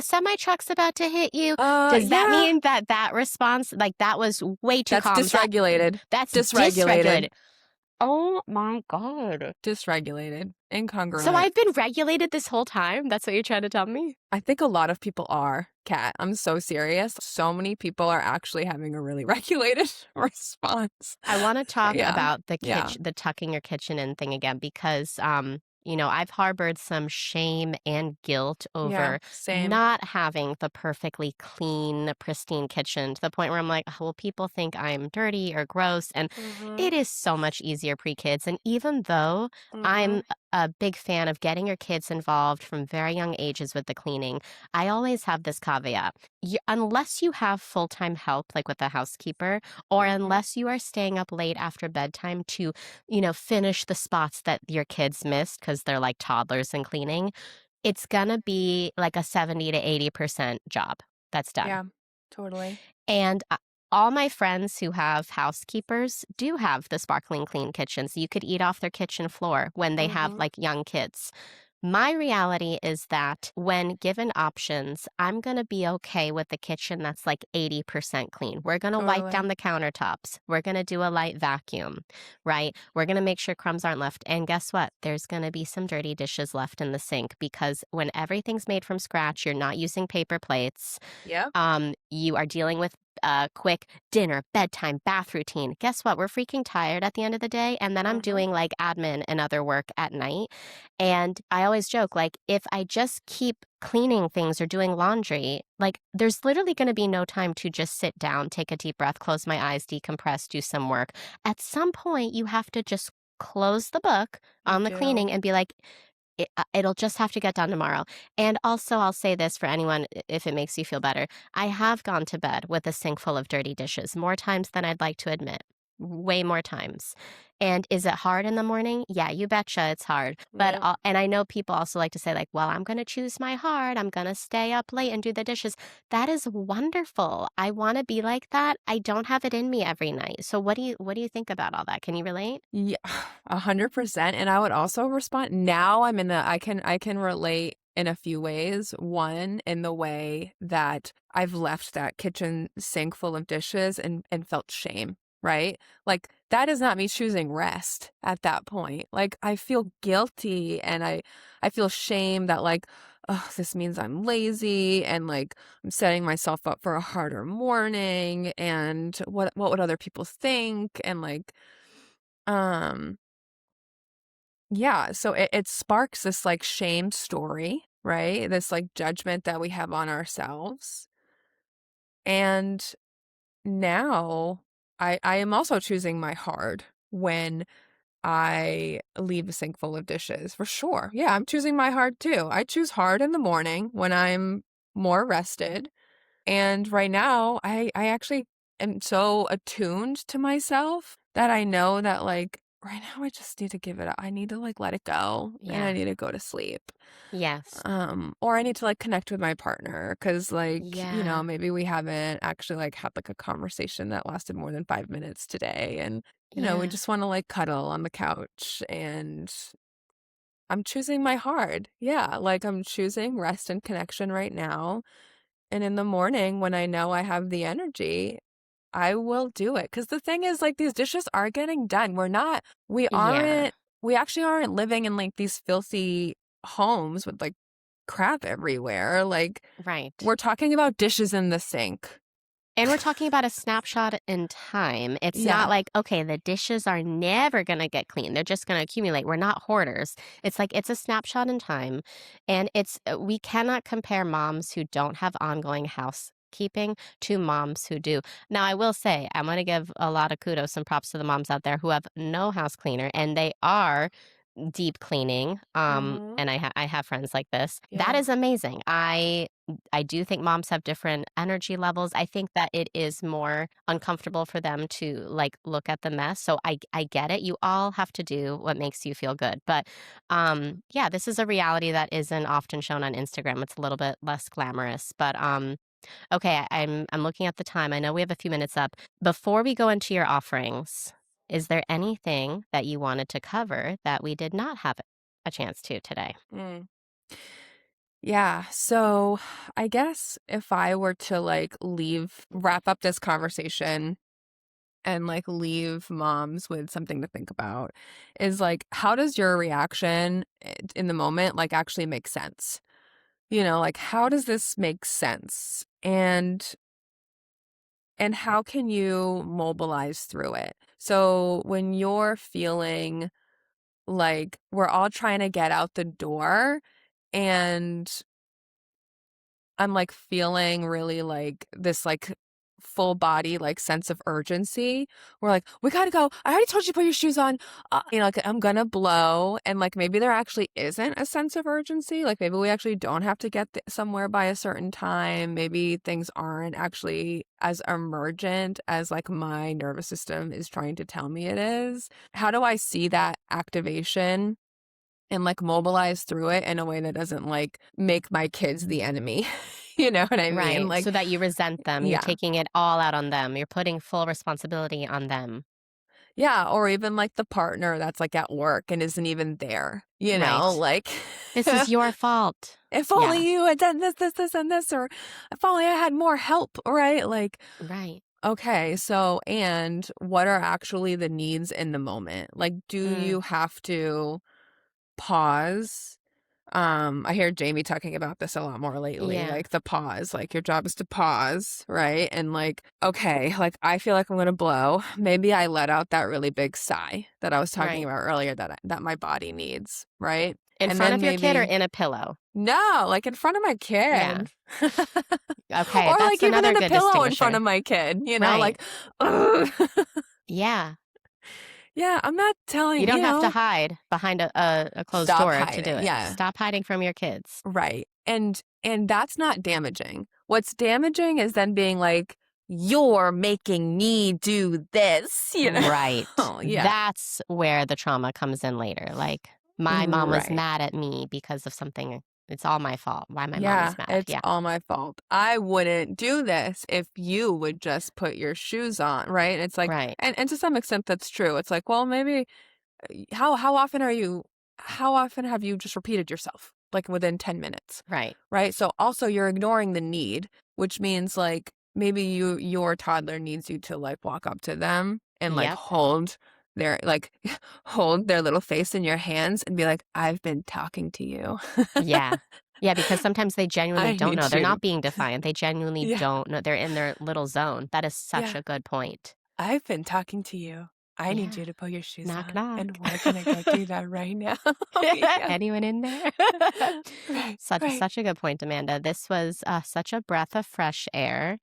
Semi truck's about to hit you. Does that mean that response, like, that was way too calm? That's dysregulated. That's dysregulated. Oh my God. Dysregulated. Incongruent. So I've been regulated this whole time? That's what you're trying to tell me? I think a lot of people are, Kat. I'm so serious. So many people are actually having a really regulated response. I want to talk Yeah. about the tucking your kitchen in thing again, because I've harbored some shame and guilt over same. not having the perfectly clean, pristine kitchen, to the point where I'm like, well, people think I'm dirty or gross. And it is so much easier pre-kids. And even though I'm a big fan of getting your kids involved from very young ages with the cleaning, I always have this caveat. Unless you have full-time help, like with a housekeeper, or unless you are staying up late after bedtime to, finish the spots that your kids missed because they're like toddlers and cleaning, it's gonna be like a 70 to 80% job that's done. Yeah, totally. And all my friends who have housekeepers do have the sparkling clean kitchens. You could eat off their kitchen floor when they have like young kids. My reality is that when given options, I'm going to be okay with the kitchen that's like 80% clean. We're going to wipe down the countertops. We're going to do a light vacuum, right? We're going to make sure crumbs aren't left. And guess what? There's going to be some dirty dishes left in the sink, because when everything's made from scratch, you're not using paper plates. Yep. You are dealing with quick dinner, bedtime, bath routine. Guess what? We're freaking tired at the end of the day. And then I'm doing like admin and other work at night. And I always joke, like, if I just keep cleaning things or doing laundry, like, there's literally going to be no time to just sit down, take a deep breath, close my eyes, decompress, do some work. At some point, you have to just close the book on the cleaning and be like, it'll just have to get done tomorrow. And also, I'll say this for anyone, if it makes you feel better. I have gone to bed with a sink full of dirty dishes more times than I'd like to admit. Way more times. And is it hard in the morning? Yeah, you betcha it's hard. But Yep. and I know people also like to say like, "Well, I'm going to choose my hard. I'm going to stay up late and do the dishes." That is wonderful. I want to be like that. I don't have it in me every night. So what do you think about all that? Can you relate? Yeah, 100%. And I would also respond now I'm in the I can relate in a few ways. One, in the way that I've left that kitchen sink full of dishes and felt shame, right? Like that is not me choosing rest at that point. Like I feel guilty and I feel shame that like, oh, this means I'm lazy and like I'm setting myself up for a harder morning and what would other people think and like um, yeah, so it sparks this like shame story, right? This like judgment that we have on ourselves. And now I am also choosing my hard when I leave a sink full of dishes, for sure. Yeah, I'm choosing my hard too. I choose hard in the morning when I'm more rested. And right now, I actually am so attuned to myself that I know that, like, right now I just need to give it up. I need to, like, let it go, and I Yeah. need to go to sleep. Yes. Or I need to, like, connect with my partner because, like, Yeah. maybe we haven't actually, like, had, like, a conversation that lasted more than 5 minutes today, and, we Yeah. just wanna, like, cuddle on the couch, and I'm choosing my hard. Yeah, like, I'm choosing rest and connection right now. And in the morning, when I know I have the energy, I will do it. Because the thing is, like, these dishes are getting done. Yeah. We actually aren't living in like these filthy homes with like crap everywhere. Like, Right. we're talking about dishes in the sink. And we're talking about a snapshot in time. It's not Yeah. like, okay, the dishes are never going to get clean. They're just going to accumulate. We're not hoarders. It's like it's a snapshot in time. And we cannot compare moms who don't have ongoing housekeeping to moms who do. Now, I will say, I'm going to give a lot of kudos and props to the moms out there who have no house cleaner and they are deep cleaning. Mm-hmm. And I have friends like this. That Yeah. is amazing. I do think moms have different energy levels. I think that it is more uncomfortable for them to like look at the mess. So I get it. You all have to do what makes you feel good. But yeah, this is a reality that isn't often shown on Instagram. It's a little bit less glamorous. But okay, I'm looking at the time. I know we have a few minutes up. Before we go into your offerings, is there anything that you wanted to cover that we did not have a chance to today? Mm. Yeah. So I guess if I were to like wrap up this conversation and like leave moms with something to think about is like, how does your reaction in the moment like actually make sense? Like how does this make sense? And how can you mobilize through it? So when you're feeling like we're all trying to get out the door and I'm like feeling really like this like full body like sense of urgency. We're like, we gotta go. I already told you to put your shoes on. Like I'm gonna blow. And like maybe there actually isn't a sense of urgency. Like maybe we actually don't have to get somewhere by a certain time. Maybe things aren't actually as emergent as like my nervous system is trying to tell me it is. How do I see that activation? And like mobilize through it in a way that doesn't like make my kids the enemy. You know what I mean? Right. Like, So that you resent them. You're yeah. taking it all out on them. You're putting full responsibility on them. Yeah. Or even like the partner that's like at work and isn't even there, Right. like, This is your fault. if Yeah. only you had done this, and this, or if only I had more help, right? Like, Right. okay. So, and what are actually the needs in the moment? Like, do Mm, you have to pause? I hear Jamie talking about this a lot more lately, yeah. like the pause, like your job is to pause, right? And like, okay, like I feel like I'm going to blow. Maybe I let out that really big sigh that I was talking Right. about earlier that my body needs, right? In And front then of your kid or maybe in a pillow? no, like in front of my Yeah. kid. Okay. Or That's like even another in a good pillow in front distinguisher. of my kid, Right. like ugh. Yeah. Yeah, I'm not telling, You don't have to hide behind a closed stop door to do hiding. it. Yeah. Stop hiding from your kids. Right. And that's not damaging. What's damaging is then being like, you're making me do this, Right. Yeah. That's where the trauma comes in later. Like, my mom was Right. mad at me because of something. It's all my fault why my mom Yeah, is mad. it's Yeah. all my fault. I wouldn't do this if you would just put your shoes on, right? It's like, Right. and to some extent that's true. It's like, well, maybe how often how often have you just repeated yourself? Like within 10 minutes, Right. right? So also you're ignoring the need, which means like maybe your toddler needs you to like walk up to them and like Yep. hold their like hold their little face in your hands and be like, I've been talking to you. Yeah. Yeah, because sometimes they genuinely I don't know. need They're you. not being defiant. They genuinely Yeah. don't know. They're in their little zone. That is such Yeah. a good point. I've been talking to you. I need Yeah. you to put your shoes Knock, on, knock. and we're gonna go do that right now. Yeah. Anyone in there? Right, Such right. such a good point, Amanda. This was such a breath of fresh air.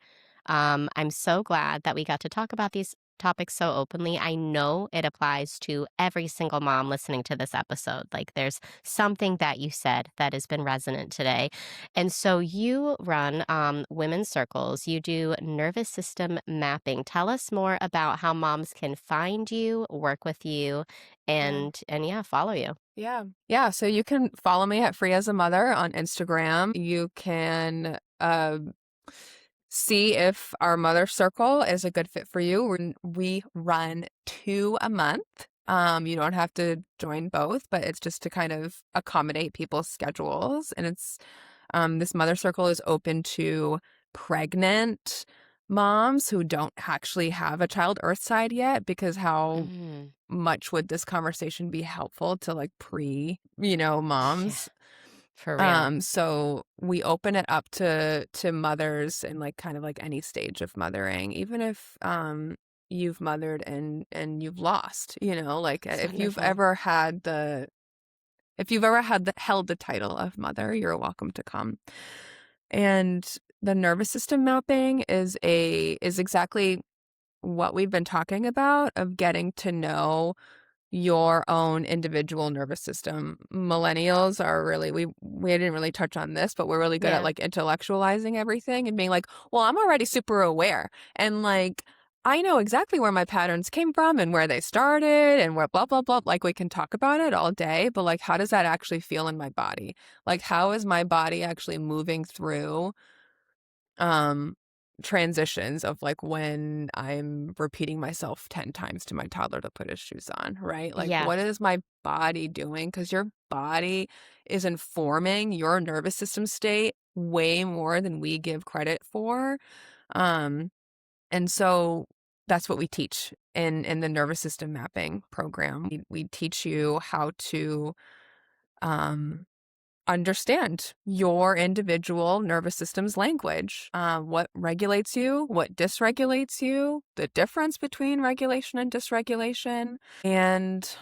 I'm so glad that we got to talk about these topics so openly. I know it applies to every single mom listening to this episode. Like, there's something that you said that has been resonant today. And so you run women's circles, you do nervous system mapping. Tell us more about how moms can find you, work with you, Yeah. and yeah, follow you. Yeah. Yeah. So you can follow me at Free as a Mother on Instagram. You can see if our mother circle is a good fit for you. We run 2 a month. You don't have to join both, but it's just to kind of accommodate people's schedules. And it's this mother circle is open to pregnant moms who don't actually have a child earthside yet, because how Mm, much would this conversation be helpful to like yeah, moms? for real. So we open it up to mothers in like kind of like any stage of mothering, even if you've mothered and you've lost, like It's if you've wonderful. ever had held the title of mother, you're welcome to come. And the nervous system mapping is exactly what we've been talking about, of getting to know your own individual nervous system. Millennials are really we didn't really touch on this, but we're really good at Yeah. like intellectualizing everything and being like, well, I'm already super aware, and like I know exactly where my patterns came from and where they started and where blah blah blah. Like we can talk about it all day, but like how does that actually feel in my body? Like how is my body actually moving through um transitions of like when I'm repeating myself 10 times to my toddler to put his shoes on, right? Like Yeah. what is my body doing? Because your body is informing your nervous system state way more than we give credit for. Um and so that's what we teach in the nervous system mapping program. We teach you how to um understand your individual nervous system's language, what regulates you, what dysregulates you, the difference between regulation and dysregulation, and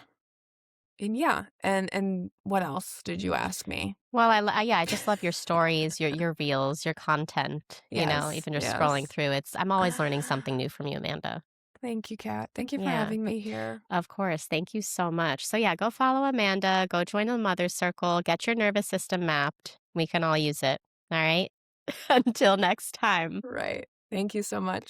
yeah, and what else did you ask me? Well, yeah, I just love your stories, your reels, your content, Yes, even just scrolling yes. through. I'm always learning something new from you, Amanda. Thank you, Kat. Thank you for Yeah, having me here. of course. Thank you so much. So yeah, go follow Amanda, go join the Mother Circle, get your nervous system mapped. We can all use it. All right. Until next time. Right. Thank you so much.